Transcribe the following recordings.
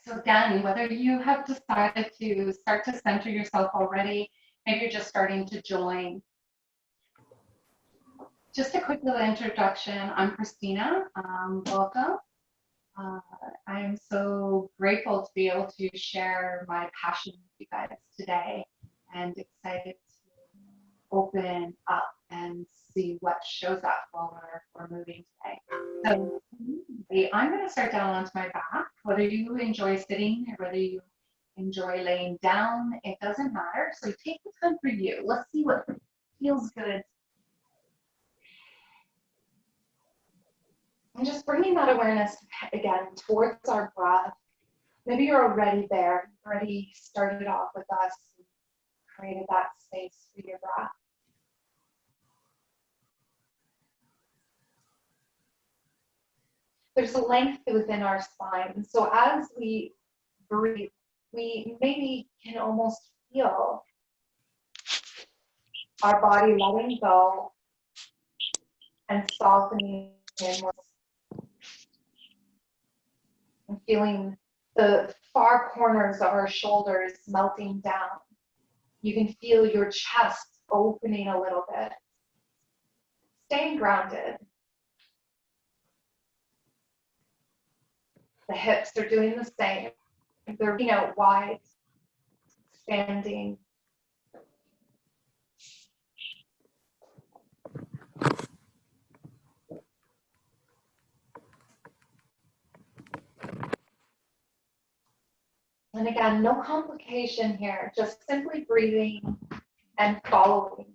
So again, whether you have decided to start to center yourself already, maybe you're just starting to join. Just a quick little introduction. I'm Christina. Welcome. Uh, I am so grateful to be able to share my passion with you guys today and excited to open up and see what shows up while we're moving today. So I'm going to start down onto my back. Whether you enjoy sitting or whether you enjoy laying down, it doesn't matter. So take the time for you. Let's see what feels good. And just bringing that awareness again towards our breath. Maybe you're already there, already started off with us, and created that space for your breath. There's a length within our spine. So as we breathe, we maybe can almost feel our body letting go and softening inwards. And feeling the far corners of our shoulders melting down. You can feel your chest opening a little bit. Staying grounded. The hips are doing the same. They're out wide, expanding. And again, no complication here, just simply breathing and following.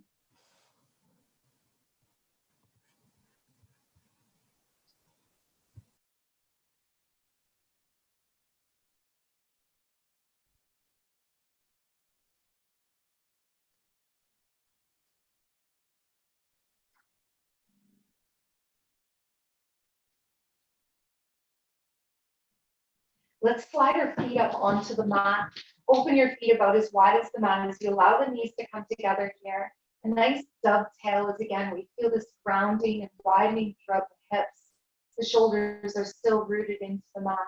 Let's slide our feet up onto the mat. Open your feet about as wide as the mat as you allow the knees to come together here. A nice dovetail as again, we feel this grounding and widening throughout the hips. The shoulders are still rooted into the mat.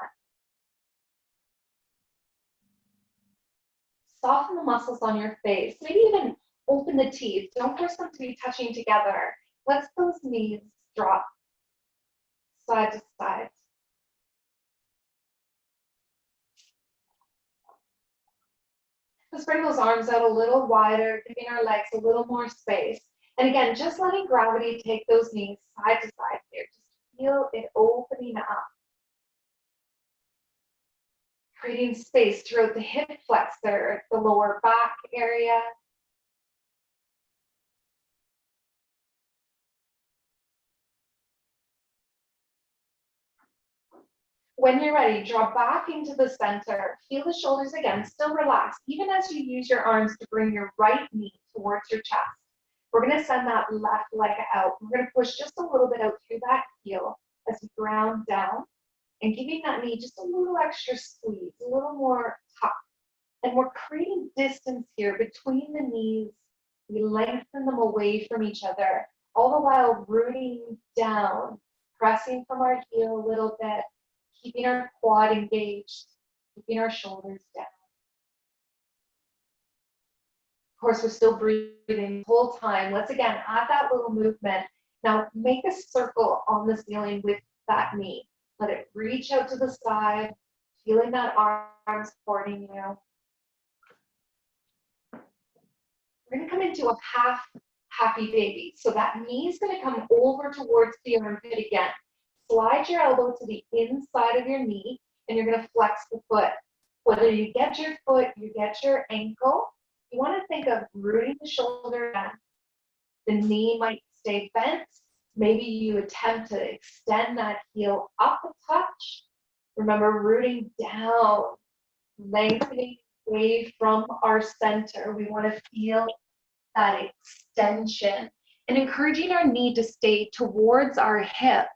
Soften the muscles on your face. Maybe even open the teeth. Don't force them to be touching together. Let those knees drop side to side. Let's bring those arms out a little wider, giving our legs a little more space. And again, just letting gravity take those knees side to side here. Just feel it opening up. Creating space throughout the hip flexor, the lower back area. When you're ready, draw back into the center. Feel the shoulders again, still relaxed, even as you use your arms to bring your right knee towards your chest. We're going to send that left leg out. We're going to push just a little bit out through that heel as we ground down and giving that knee just a little extra squeeze, a little more tuck. And we're creating distance here between the knees. We lengthen them away from each other, all the while rooting down, pressing from our heel a little bit, keeping our quad engaged, keeping our shoulders down. Of course, we're still breathing the whole time. Let's again add that little movement. Now make a circle on the ceiling with that knee. Let it reach out to the side, feeling that arm supporting you. We're going to come into a half happy baby. So that knee is going to come over towards the armpit again. Slide your elbow to the inside of your knee, and you're going to flex the foot. Whether you get your foot, you get your ankle, you want to think of rooting the shoulder down. The knee might stay bent. Maybe you attempt to extend that heel up a touch. Remember, rooting down, lengthening away from our center. We want to feel that extension and encouraging our knee to stay towards our hip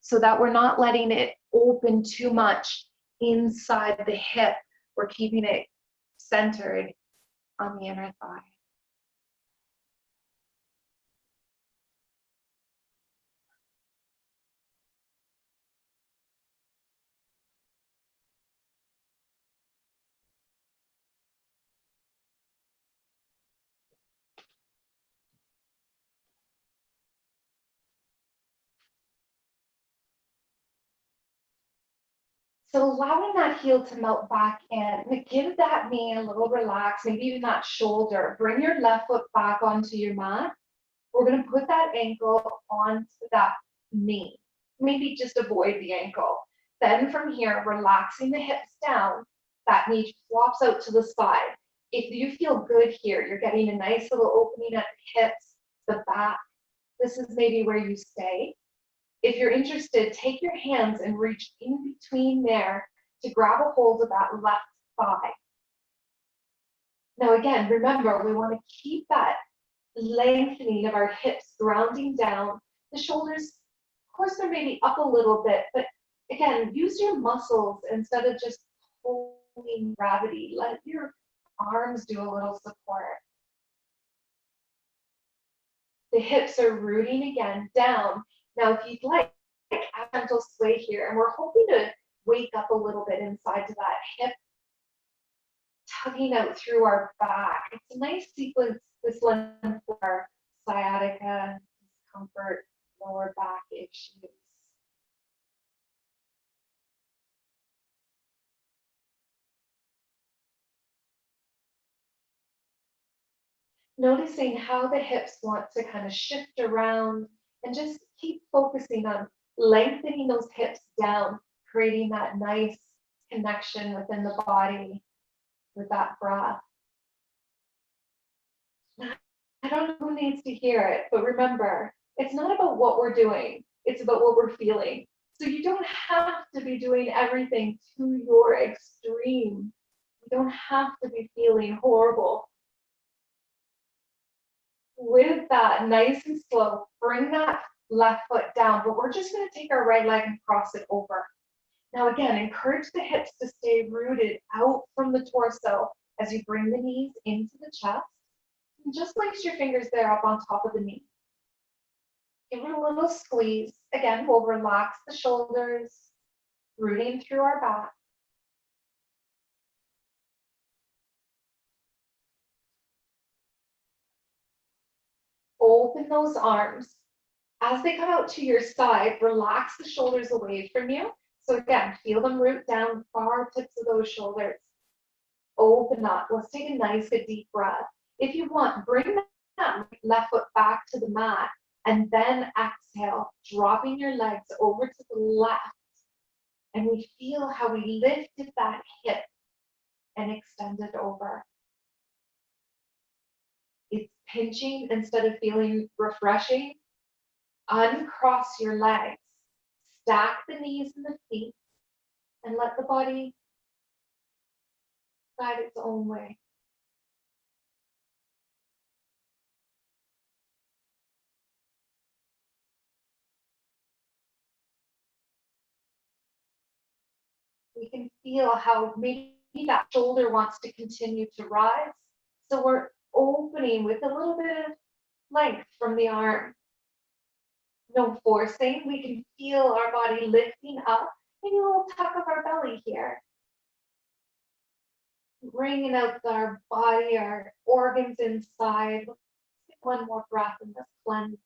so that we're not letting it open too much inside the hip. We're keeping it centered on the inner thigh. So allowing that heel to melt back in, give that knee a little relax, maybe even that shoulder. Bring your left foot back onto your mat. We're going to put that ankle onto that knee. Maybe just avoid the ankle. Then from here, relaxing the hips down, that knee flops out to the side. If you feel good here, you're getting a nice little opening at the hips, the back. This is maybe where you stay. If you're interested, take your hands and reach in between there to grab a hold of that left thigh. Now again, remember, we want to keep that lengthening of our hips, grounding down. The shoulders, of course, they're maybe up a little bit, but again, use your muscles instead of just holding gravity. Let your arms do a little support. The hips are rooting again down. Now, if you'd like a gentle sway here, and we're hoping to wake up a little bit inside to that hip, tugging out through our back. It's a nice sequence, this one, for sciatica, discomfort, lower back issues. Noticing how the hips want to kind of shift around, and just keep focusing on lengthening those hips down, creating that nice connection within the body with that breath. I don't know who needs to hear it, but remember, it's not about what we're doing, it's about what we're feeling. So you don't have to be doing everything to your extreme. You don't have to be feeling horrible. With that, nice and slow, bring that left foot down, but we're just going to take our right leg and cross it over. Now again, encourage the hips to stay rooted out from the torso as you bring the knees into the chest. And just place your fingers there up on top of the knee. Give it a little squeeze. Again, we'll relax the shoulders, rooting through our back. Open those arms. As they come out to your side, relax the shoulders away from you. So again, feel them root down, far tips of those shoulders. Open up. Let's take a nice, good, deep breath. If you want, bring that left foot back to the mat, and then exhale, dropping your legs over to the left. And we feel how we lifted that hip and extended over. It's pinching instead of feeling refreshing. Uncross your legs, stack the knees and the feet, and let the body guide its own way. We can feel how maybe that shoulder wants to continue to rise. So we're opening with a little bit of length from the arm. No forcing. We can feel our body lifting up. Maybe a little tuck of our belly here. Bringing out our body, our organs inside. Let's take one more breath in this cleanse.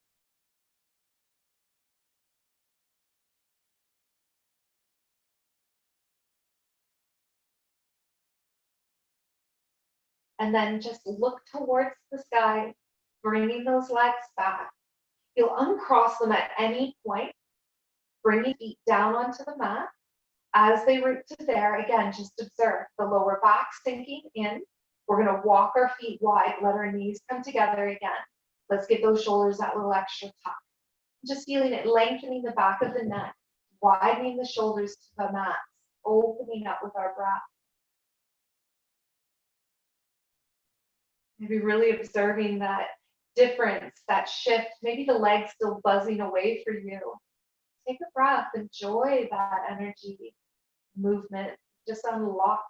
And then just look towards the sky, bringing those legs back. You'll uncross them at any point. Bring your feet down onto the mat. As they root to there, again, just observe the lower back sinking in. We're going to walk our feet wide, let our knees come together again. Let's give those shoulders that little extra tuck. Just feeling it lengthening the back of the neck, widening the shoulders to the mat, opening up with our breath. Maybe really observing that difference, that shift, maybe the legs still buzzing away for you. Take a breath, enjoy that energy, movement, just unlocked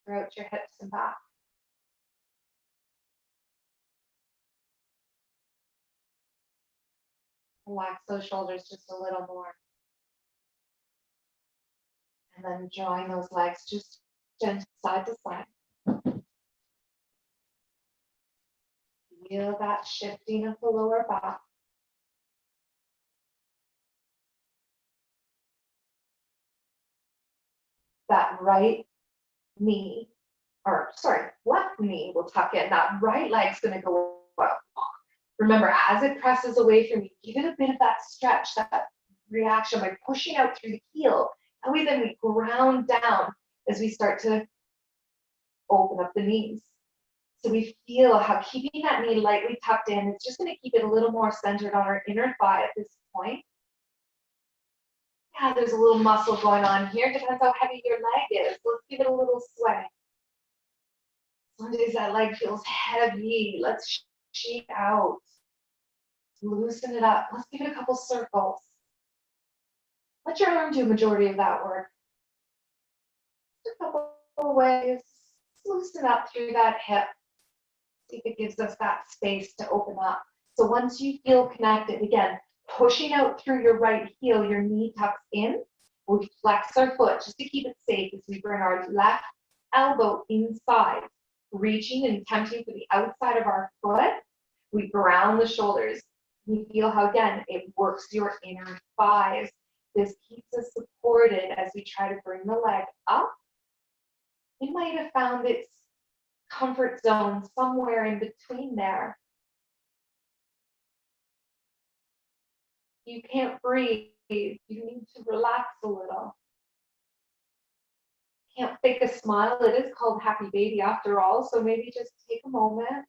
throughout your hips and back. Relax those shoulders just a little more. And then drawing those legs just gentle side to side. Feel that shifting of the lower back. that right knee, or sorry, left knee will tuck in. That right leg's gonna go up. Remember, as it presses away from you, give it a bit of that stretch, that reaction by pushing out through the heel. And then we ground down as we start to open up the knees. So we feel how keeping that knee lightly tucked in, it's just going to keep it a little more centered on our inner thigh at this point. Yeah, there's a little muscle going on here. Depends how heavy your leg is. Let's give it a little sway. Some days that leg feels heavy. Let's shake out. Loosen it up. Let's give it a couple circles. Let your arm do a majority of that work. Just a couple ways. Loosen up through that hip. See if it gives us that space to open up. So once you feel connected, again, pushing out through your right heel, your knee tucks in. We flex our foot just to keep it safe as we bring our left elbow inside, reaching and attempting for the outside of our foot. We ground the shoulders. You feel how, again, it works your inner thighs. This keeps us supported as we try to bring the leg up. You might have found its comfort zone somewhere in between there. You can't breathe. You need to relax a little. Can't fake a smile. It is called Happy Baby after all, so maybe just take a moment and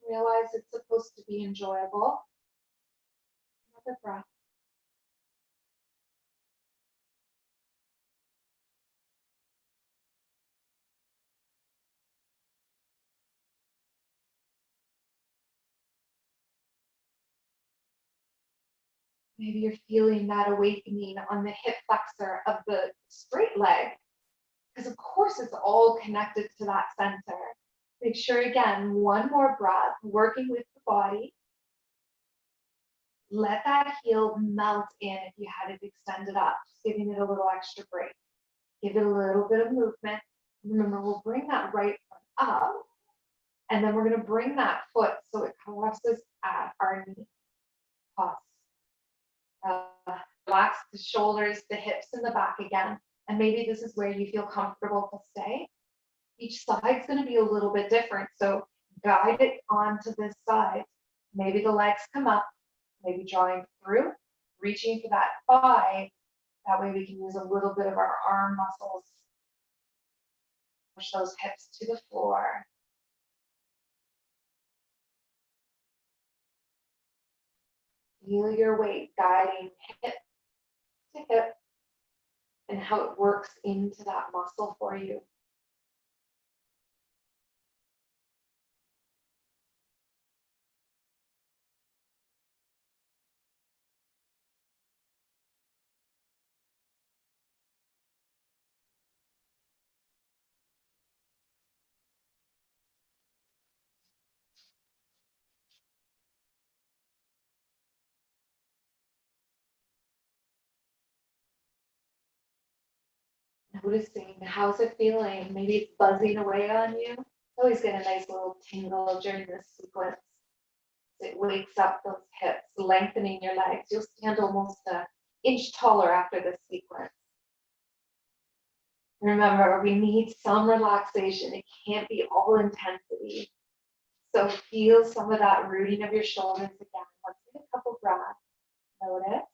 realize it's supposed to be enjoyable. Another breath. Maybe you're feeling that awakening on the hip flexor of the straight leg, because of course it's all connected to that center. Make sure, again, one more breath, working with the body. Let that heel melt in if you had it extended up, just giving it a little extra break. Give it a little bit of movement. Remember, we'll bring that right foot up, and then we're going to bring that foot so it crosses at our knee. Pause. Relax the shoulders, the hips, and the back again. And maybe this is where you feel comfortable to stay. Each side's going to be a little bit different, so guide it onto this side. Maybe the legs come up, maybe drawing through, reaching for that thigh. That way we can use a little bit of our arm muscles. Push those hips to the floor. Feel your weight guiding hip to hip and how it works into that muscle for you. Noticing how's it feeling. Maybe it's buzzing away on you. Always get a nice little tingle during this sequence. It wakes up those hips, lengthening your legs. You'll stand almost an inch taller after this sequence. Remember, we need some relaxation. It can't be all intensity. So feel some of that rooting of your shoulders again. Let's take a couple breaths. Notice.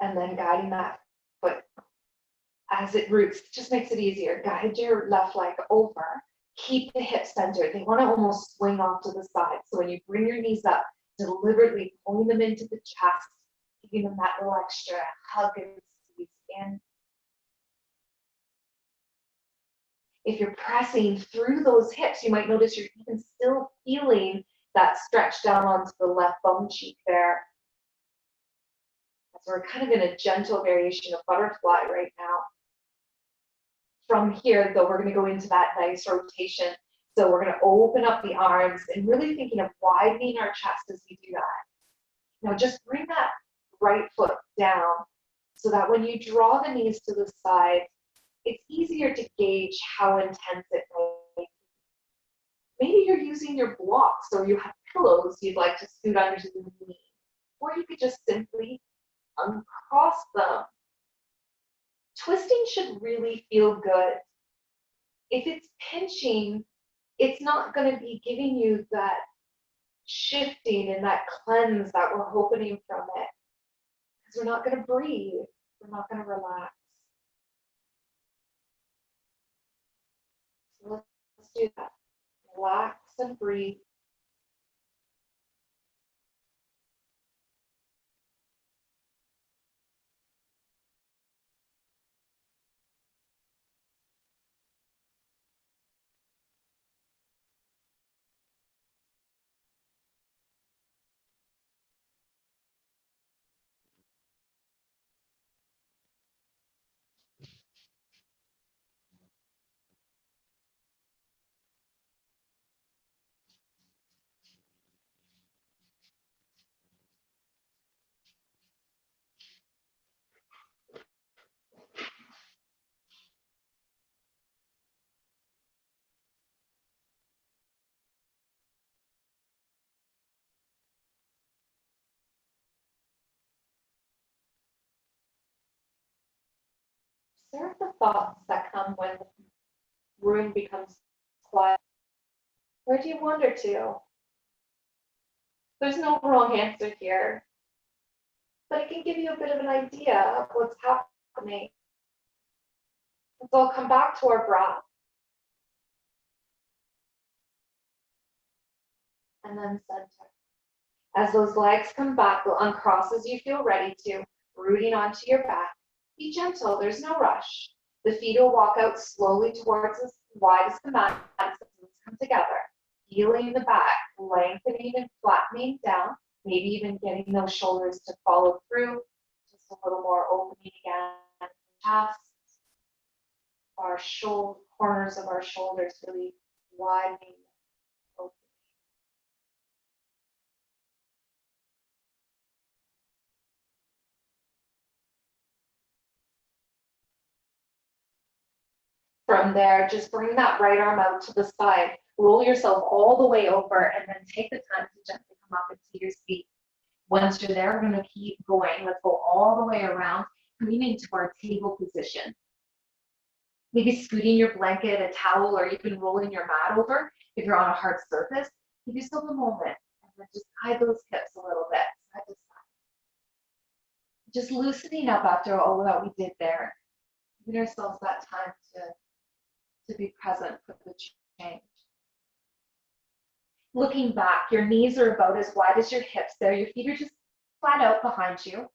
And then guiding that foot as it roots, just makes it easier. Guide your left leg over. Keep the hips centered. They want to almost swing off to the side. So when you bring your knees up, deliberately pulling them into the chest, giving them that little extra hug and squeeze in. If you're pressing through those hips, you might notice you're even still feeling that stretch down onto the left bum cheek there. So we're kind of in a gentle variation of butterfly right now. From here, though, we're going to go into that nice rotation. So we're going to open up the arms and really thinking of widening our chest as we do that. Now just bring that right foot down so that when you draw the knees to the side, it's easier to gauge how intense it may be. Maybe you're using your blocks, or you have pillows you'd like to scoot under the knee. Or you could just simply uncross them. Twisting should really feel good. If it's pinching, it's not going to be giving you that shifting and that cleanse that we're hoping from it. Because we're not going to breathe. We're not going to relax. So let's do that. Relax and breathe. Observe the thoughts that come when the room becomes quiet. Where do you wander to? There's no wrong answer here, but it can give you a bit of an idea of what's happening. Let's all come back to our breath. And then center. As those legs come back, we'll uncross as you feel ready to, rooting onto your back. Be gentle, there's no rush. The feet will walk out slowly towards as wide as the mat as the knees come together. Healing the back, lengthening and flattening down, maybe even getting those shoulders to follow through. Just a little more opening again. Chest, our corners of our shoulders really widening. From there, just bring that right arm out to the side. Roll yourself all the way over and then take the time to gently come up into your seat. Once you're there, we're going to keep going. Let's go all the way around, coming into our table position. Maybe scooting your blanket, a towel, or even rolling your mat over if you're on a hard surface. Give yourself a moment and then just guide those hips a little bit, side to side. Just loosening up after all that we did there. Giving ourselves that time to be present for the change. Looking back, your knees are about as wide as your hips there. Your feet are just flat out behind you.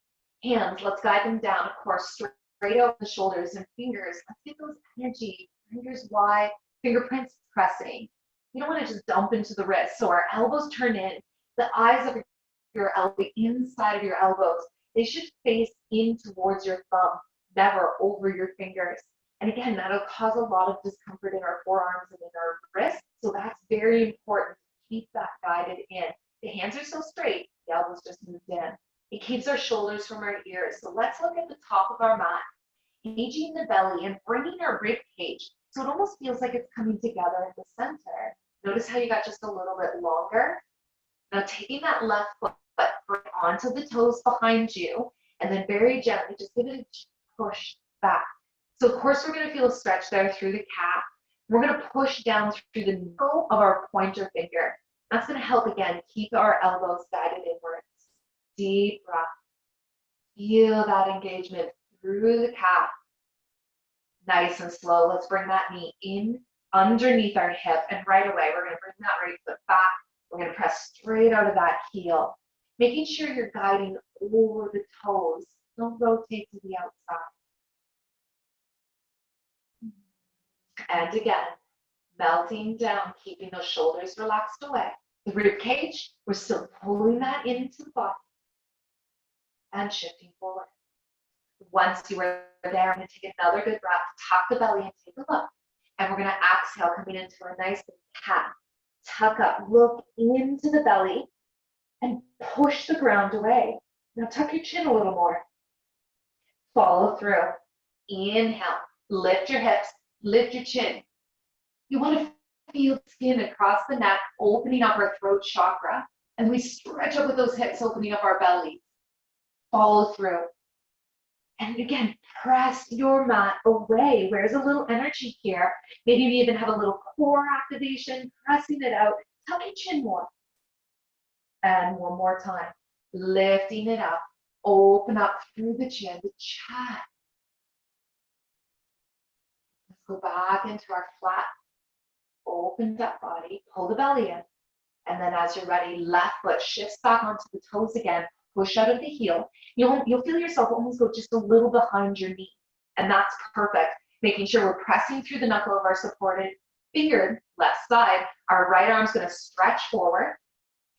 Hands, let's guide them down, of course, straight over the shoulders, and fingers. Let's get those energy, fingers wide, fingerprints pressing. You don't want to just dump into the wrist. So our elbows turn in, the eyes of your elbow, the inside of your elbows, they should face in towards your thumb, never over your fingers. And again, that'll cause a lot of discomfort in our forearms and in our wrists. So that's very important. Keep that guided in. The hands are so straight, the elbows just moved in. It keeps our shoulders from our ears. So let's look at the top of our mat, engaging the belly and bringing our rib cage. So it almost feels like it's coming together at the center. Notice how you got just a little bit longer. Now taking that left foot onto the toes behind you, and then very gently, just give it a push back. So of course we're going to feel a stretch there through the calf. We're going to push down through the knuckle of our pointer finger. That's going to help again keep our elbows guided inwards. Deep breath. Feel that engagement through the calf. Nice and slow. Let's bring that knee in underneath our hip, and right away we're going to bring that right foot back. We're going to press straight out of that heel, making sure you're guiding over the toes. Don't rotate to the outside. And again, melting down, keeping those shoulders relaxed away. The rib cage, we're still pulling that into the body and shifting forward. Once you are there, I'm going to take another good breath, tuck the belly and take a look. And we're going to exhale, coming into a nice cat. Tuck up, look into the belly and push the ground away. Now tuck your chin a little more. Follow through. Inhale, lift your hips, lift your chin. You want to feel skin across the neck, opening up our throat chakra. And we stretch up with those hips, opening up our belly. Follow through. And again, press your mat away. Where's a little energy here? Maybe we even have a little core activation, pressing it out. Tuck your chin more. And one more time, lifting it up. Open up through the chin, the chest. Let's go back into our flat, opened up body. Pull the belly in. And then as you're ready, left foot shifts back onto the toes again. Push out of the heel. You'll feel yourself almost go just a little behind your knee. And that's perfect. Making sure we're pressing through the knuckle of our supported finger, left side. Our right arm's going to stretch forward.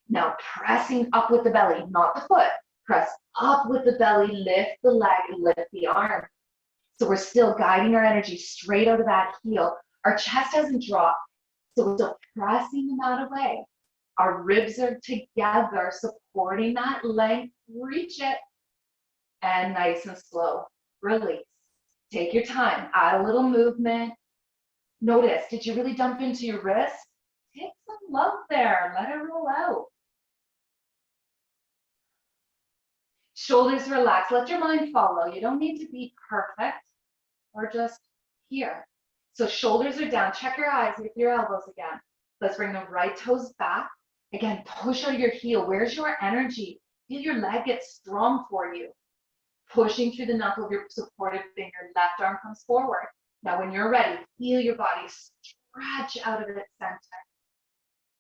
Now pressing up with the belly, not the foot. Press up with the belly, lift the leg, lift the arm. So we're still guiding our energy straight out of that heel. Our chest hasn't dropped. So we're still pressing the mat away. Our ribs are together, supporting that length. Reach it. And nice and slow, release. Take your time, add a little movement. Notice, did you really dump into your wrist? Take some love there, let it roll out. Shoulders relax, let your mind follow. You don't need to be perfect. We're just here. So shoulders are down, check your eyes with your elbows again. Let's bring the right toes back. Again, push out your heel. Where's your energy? Feel your leg get strong for you. Pushing through the knuckle of your supported finger, left arm comes forward. Now when you're ready, feel your body stretch out of its center.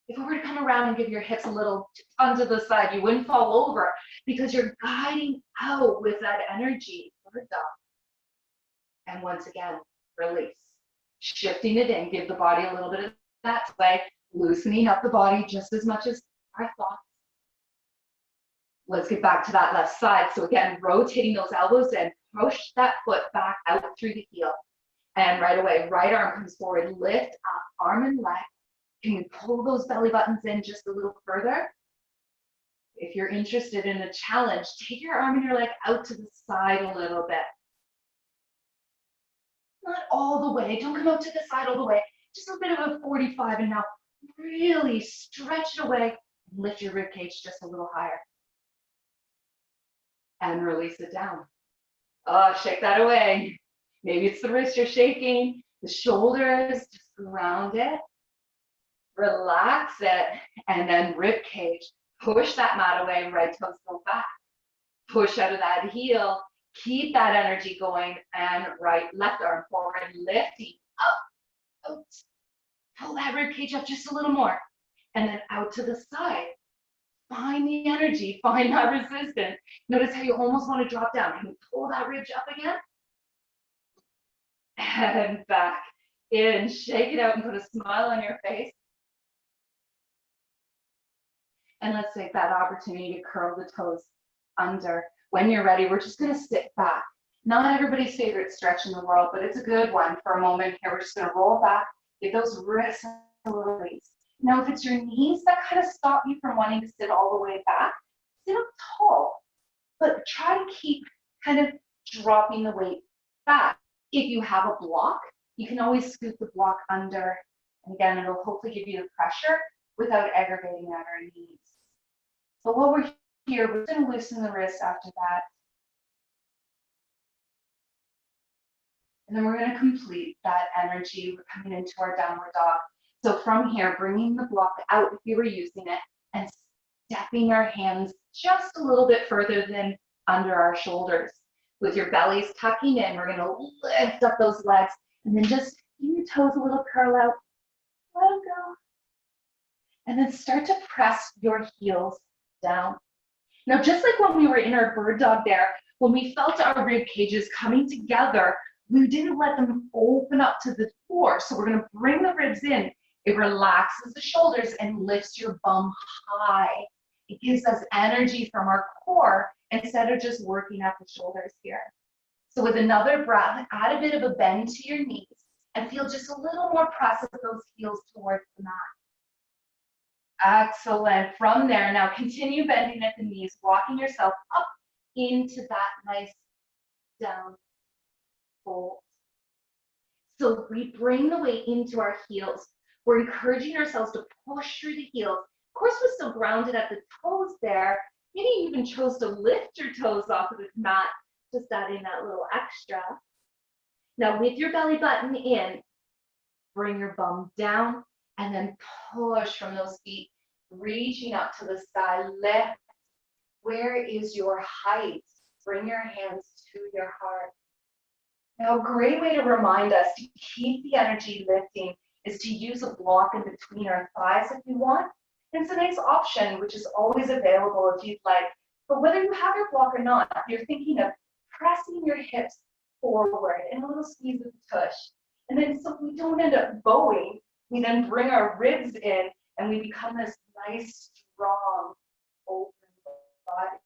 If we were to come around and give your hips a little onto the side, you wouldn't fall over because you're guiding out with that energy. Bird dog. And once again, release. Shifting it in, give the body a little bit of that sway, loosening up the body just as much as our thoughts. Let's get back to that left side. So again, rotating those elbows in, push that foot back out through the heel. And right away, right arm comes forward, lift up, arm and leg. Can you pull those belly buttons in just a little further? If you're interested in a challenge, take your arm and your leg out to the side a little bit. Not all the way, don't come out to the side all the way. Just a bit of a 45, and now really stretch it away and lift your rib cage just a little higher. And release it down. Oh, shake that away. Maybe it's the wrist you're shaking, the shoulders, just ground it. Relax it, and then rib cage. Push that mat away, right toes go back. Push out of that heel. Keep that energy going, and left arm forward, lifting up, out. Pull that rib cage up just a little more, and then out to the side. Find the energy, find that resistance. Notice how you almost want to drop down. Can you pull that rib up again? And back in, shake it out and put a smile on your face. And let's take that opportunity to curl the toes under. When you're ready, we're just gonna sit back. Not everybody's favorite stretch in the world, but it's a good one for a moment here. We're just gonna roll back, give those wrists a little release. Now, if it's your knees that kind of stop you from wanting to sit all the way back, sit up tall, but try to keep kind of dropping the weight back. If you have a block, you can always scoot the block under. And again, it'll hopefully give you the pressure without aggravating at our knees. But while we're here, we're going to loosen the wrist after that. And then we're going to complete that energy. We're coming into our downward dog. So from here, bringing the block out if you were using it, and stepping our hands just a little bit further than under our shoulders. With your bellies tucking in, we're going to lift up those legs, and then just give your toes a little curl out. Let them go. And then start to press your heels down. Now, just like when we were in our bird dog there, when we felt our rib cages coming together, we didn't let them open up to the floor. So we're going to bring the ribs in. It relaxes the shoulders and lifts your bum high. It gives us energy from our core instead of just working at the shoulders here. So with another breath, add a bit of a bend to your knees and feel just a little more press of those heels towards the mat. Excellent. From there, now continue bending at the knees, walking yourself up into that nice down fold. So we bring the weight into our heels. We're encouraging ourselves to push through the heels. Of course, we're still grounded at the toes there. Maybe you even chose to lift your toes off of the mat, just adding that little extra. Now with your belly button in, bring your bum down and then push from those feet, reaching up to the sky, lift. Where is your height? Bring your hands to your heart. Now, a great way to remind us to keep the energy lifting is to use a block in between our thighs if you want. And it's a nice option, which is always available if you'd like. But whether you have your block or not, you're thinking of pressing your hips forward and a little squeeze of the tush. And then so we don't end up bowing, we then bring our ribs in and we become this nice, strong, open body.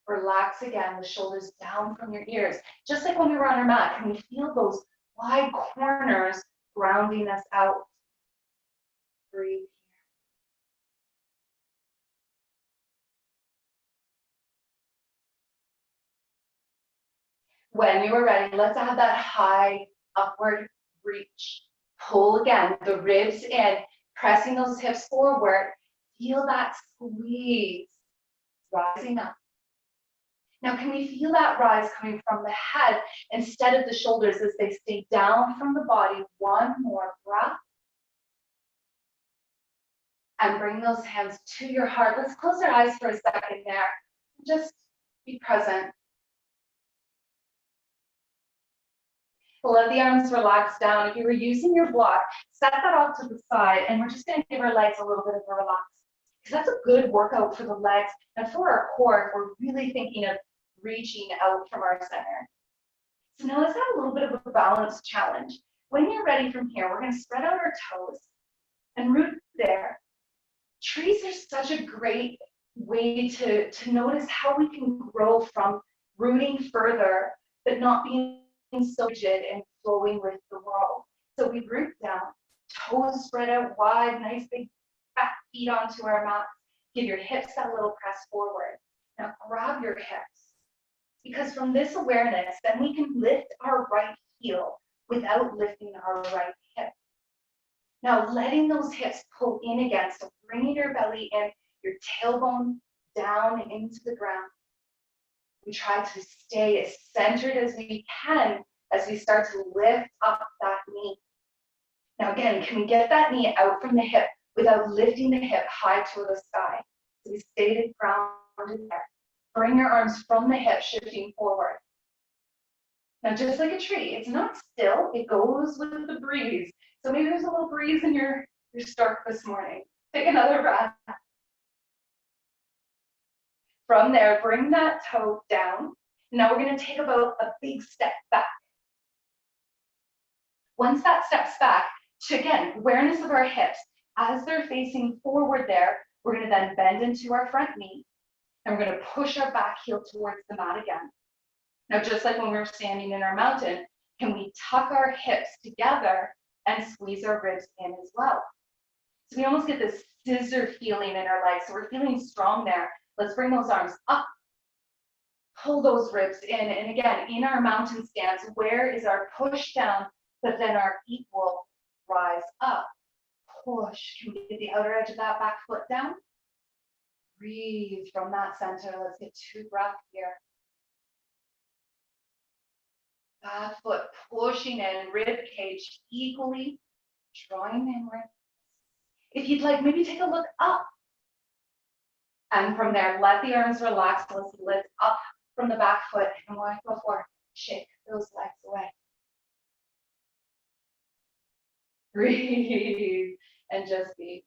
Relax again, the shoulders down from your ears. Just like when we were on our mat, can we feel those wide corners grounding us out? Breathe. When you are ready, let's have that high upward reach. Pull again, the ribs in, pressing those hips forward. Feel that squeeze, rising up. Now, can we feel that rise coming from the head instead of the shoulders as they stay down from the body? One more breath. And bring those hands to your heart. Let's close our eyes for a second there. Just be present. Let the arms relax down. If you were using your block, set that off to the side, and we're just going to give our legs a little bit of a relax. Because that's a good workout for the legs and for our core. We're really thinking of reaching out from our center. So now let's have a little bit of a balance challenge. When you're ready from here, we're going to spread out our toes and root there. Trees are such a great way to notice how we can grow from rooting further, but not being so rigid and flowing with the world. So we root down, toes spread out wide, nice big fat feet onto our mat. Give your hips that little press forward. Now grab your hips, because from this awareness, then we can lift our right heel without lifting our right hip. Now letting those hips pull in again, so bringing your belly in, your tailbone down into the ground. We try to stay as centered as we can as we start to lift up that knee. Now again, can we get that knee out from the hip without lifting the hip high to the sky? So we stayed grounded there. Bring your arms from the hip, shifting forward. Now just like a tree, it's not still, it goes with the breeze. So maybe there's a little breeze in your stomach this morning. Take another breath. From there, bring that toe down. Now we're going to take about a big step back. Once that steps back, to again, awareness of our hips. As they're facing forward there, we're going to then bend into our front knee. And we're going to push our back heel towards the mat again. Now, just like when we were standing in our mountain, can we tuck our hips together and squeeze our ribs in as well? So we almost get this scissor feeling in our legs. So we're feeling strong there. Let's bring those arms up, pull those ribs in, and again, in our mountain stance, where is our push down, but then our equal rise up? Push, can we get the outer edge of that back foot down? Breathe from that center. Let's get 2 breaths here. Back foot pushing in, rib cage equally, drawing inward. If you'd like, maybe take a look up. And from there, let the arms relax. Let's lift up from the back foot and walk before. Shake those legs away. Breathe and just be.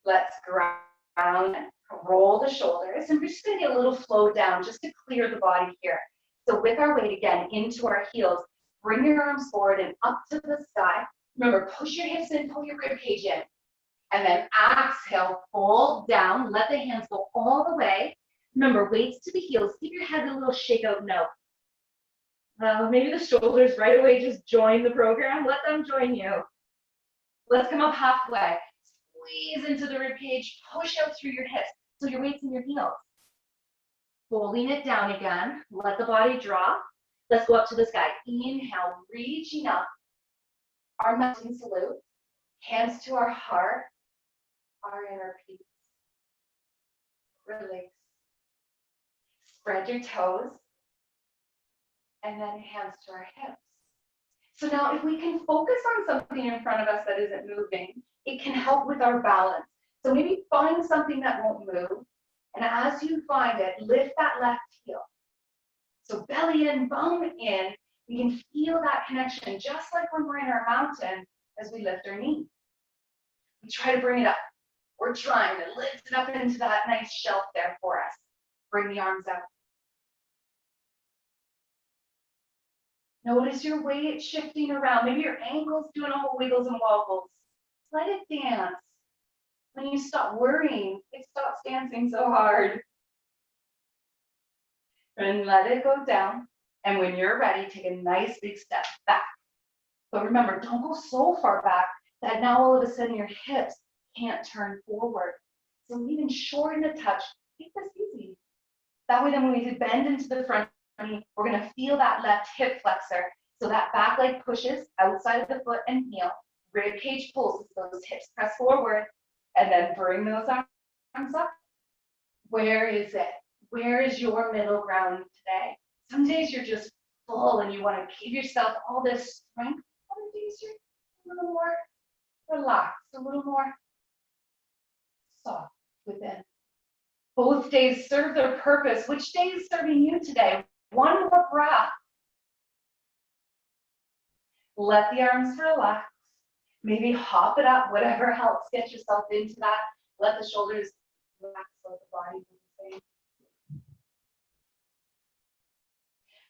Let's ground, roll the shoulders, and we're just going to get a little flow down just to clear the body here. So with our weight again into our heels, bring your arms forward and up to the sky. Remember, push your hips in, pull your rib cage in. And then exhale, fold down, let the hands go all the way. Remember, weights to the heels. Give your head a little shake out no. Maybe the shoulders right away just join the program. Let them join you. Let's come up halfway. Squeeze into the rib cage, push out through your hips. So your weight's in your heels. Folding it down again. Let the body drop. Let's go up to the sky. Inhale, reaching up. Our mountain salute, hands to our heart, our inner peace. Release. Spread your toes, and then hands to our hips. So now if we can focus on something in front of us that isn't moving, it can help with our balance. So maybe find something that won't move, and as you find it, lift that left heel. So belly in, bum in, we can feel that connection, just like when we're in our mountain as we lift our knee. We try to bring it up. We're trying to lift it up into that nice shelf there for us. Bring the arms out. Notice your weight shifting around. Maybe your ankle's doing all the wiggles and wobbles. Let it dance. When you stop worrying, it stops dancing so hard. And let it go down. And when you're ready, take a nice big step back. But remember, don't go so far back that now all of a sudden your hips can't turn forward. So even shorten a touch. Keep this easy. That way then when we bend into the front, we're going to feel that left hip flexor. So that back leg pushes outside of the foot and heel. Rib cage pulls as those hips press forward. And then bring those arms up. Where is it? Where is your middle ground today? Some days you're just full and you want to give yourself all this strength. Other days you're a little more relaxed, a little more soft within. Both days serve their purpose. Which day is serving you today? One more breath. Let the arms relax. Maybe hop it up, whatever helps get yourself into that. Let the shoulders relax, let the body do the same.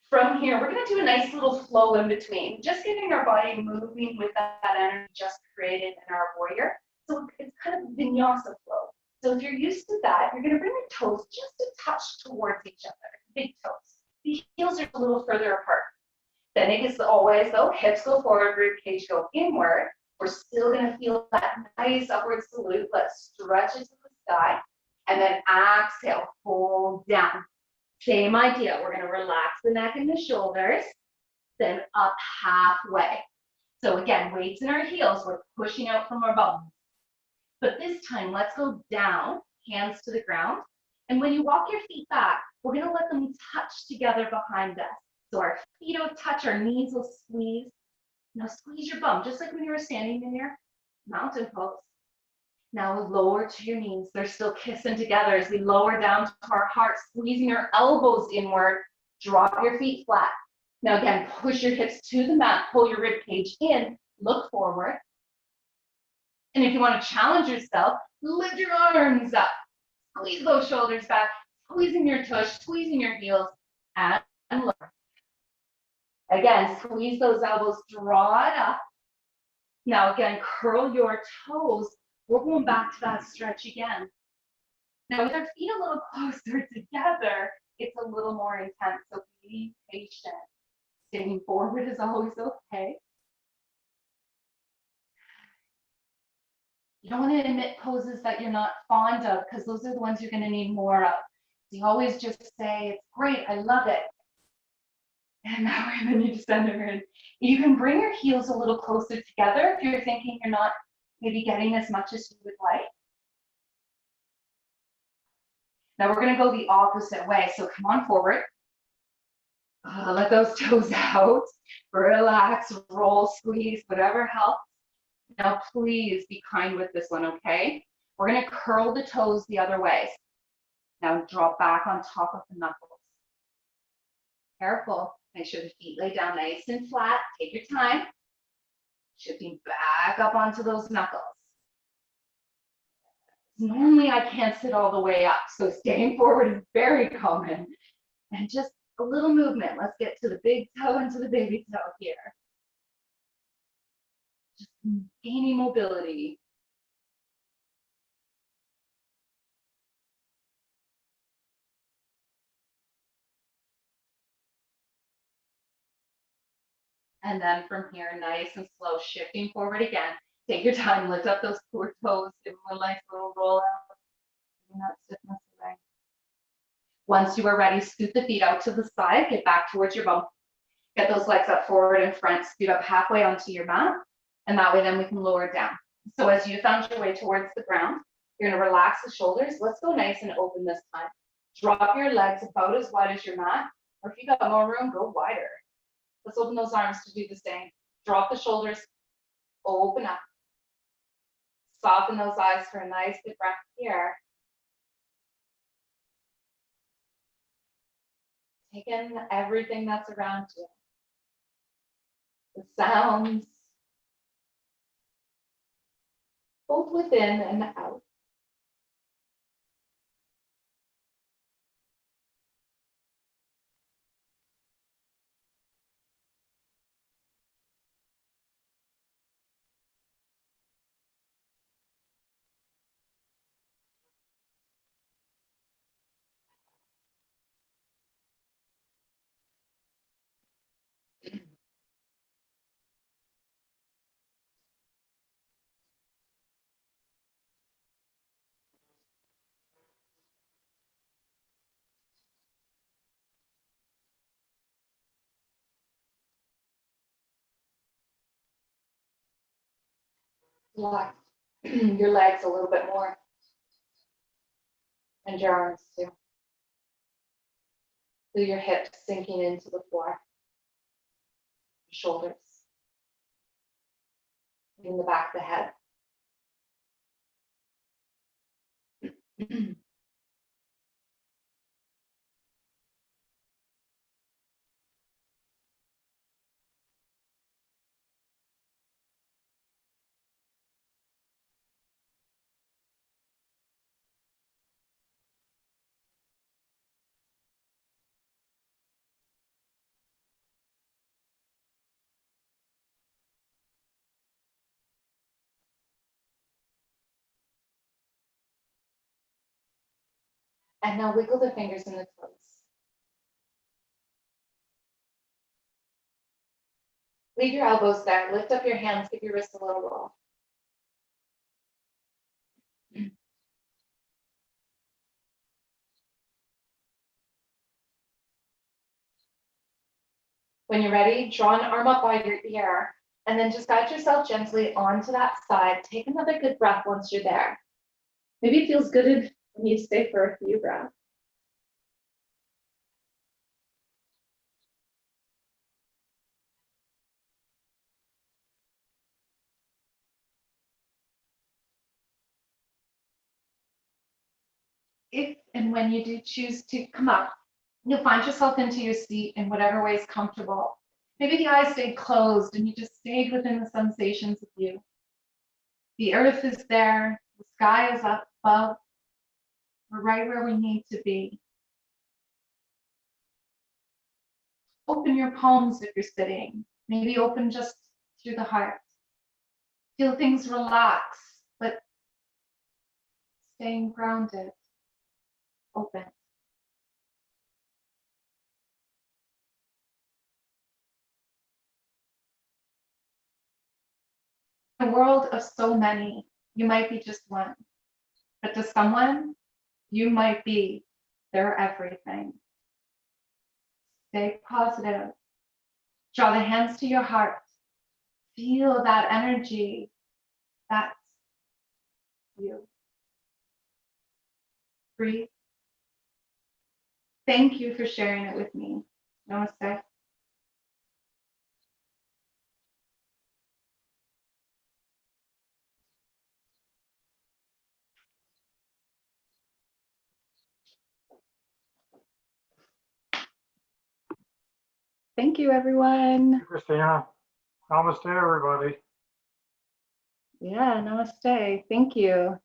From here, we're going to do a nice little flow in between, just getting our body moving with that energy just created in our warrior. So it's kind of vinyasa flow. So if you're used to that, you're going to bring your toes just a touch towards each other, big toes. The heels are a little further apart. Then it is always, though, hips go forward, rib cage go inward. We're still going to feel that nice upward salute. Let's stretch it to the sky. And then exhale, hold down. Same idea. We're going to relax the neck and the shoulders, then up halfway. So again, weights in our heels. We're pushing out from our bum. But this time, let's go down, hands to the ground. And when you walk your feet back, we're going to let them touch together behind us. So our feet will touch, our knees will squeeze. Now squeeze your bum, just like when you were standing in your mountain pose. Now lower to your knees. They're still kissing together as we lower down to our heart, squeezing our elbows inward. Drop your feet flat. Now again, push your hips to the mat, pull your rib cage in, look forward. And if you want to challenge yourself, lift your arms up. Squeeze those shoulders back, squeezing your tush, squeezing your heels, and lower. Again, squeeze those elbows, draw it up. Now again, curl your toes. We're going back to that stretch again. Now with our feet a little closer together, it's a little more intense, so be patient. Staying forward is always okay. You don't want to emit poses that you're not fond of, because those are the ones you're going to need more of. So you always just say, it's great, I love it. And now we're going to need to center in. You can bring your heels a little closer together if you're thinking you're not maybe getting as much as you would like. Now we're going to go the opposite way. So come on forward. Let those toes out. Relax, roll, squeeze, whatever helps. Now please be kind with this one, okay? We're going to curl the toes the other way. Now drop back on top of the knuckles. Careful. Make sure the feet lay down nice and flat. Take your time. Shifting back up onto those knuckles. Normally I can't sit all the way up, so staying forward is very common. And just a little movement. Let's get to the big toe and to the baby toe here. Just gaining mobility. And then from here, nice and slow, shifting forward again. Take your time, lift up those poor toes, give them a nice little roll out. Bring that stiffness away. Once you are ready, scoot the feet out to the side, get back towards your bum. Get those legs up forward and front, scoot up halfway onto your mat, And that way then we can lower it down. So as you found your way towards the ground, you're gonna relax the shoulders. Let's go nice and open this time. Drop your legs about as wide as your mat, or if you got more room, go wider. Let's open those arms to do the same. Drop the shoulders, open up. Soften those eyes for a nice big breath here. Take in everything that's around you. The sounds, both within and out. Relax your legs a little bit more. And your arms too. Feel your hips sinking into the floor. Your shoulders. In the back of the head. And now wiggle the fingers and the toes. Leave your elbows there. Lift up your hands. Give your wrists a little roll. When you're ready, draw an arm up by your ear and then just guide yourself gently onto that side. Take another good breath once you're there. Maybe it feels good when you stay for a few breaths. If and when you do choose to come up, you'll find yourself into your seat in whatever way is comfortable. Maybe the eyes stayed closed and you just stayed within the sensations of you. The earth is there, the sky is up above. We're right where we need to be. Open your palms if you're sitting. Maybe open just through the heart. Feel things relax, but staying grounded, open. In a world of so many, you might be just one. But to someone, you might be their everything. Stay positive. Draw the hands to your heart. Feel that energy. That's you. Breathe. Thank you for sharing it with me. Namaste. Thank you, everyone. Christina. Namaste, everybody. Yeah, namaste. Thank you.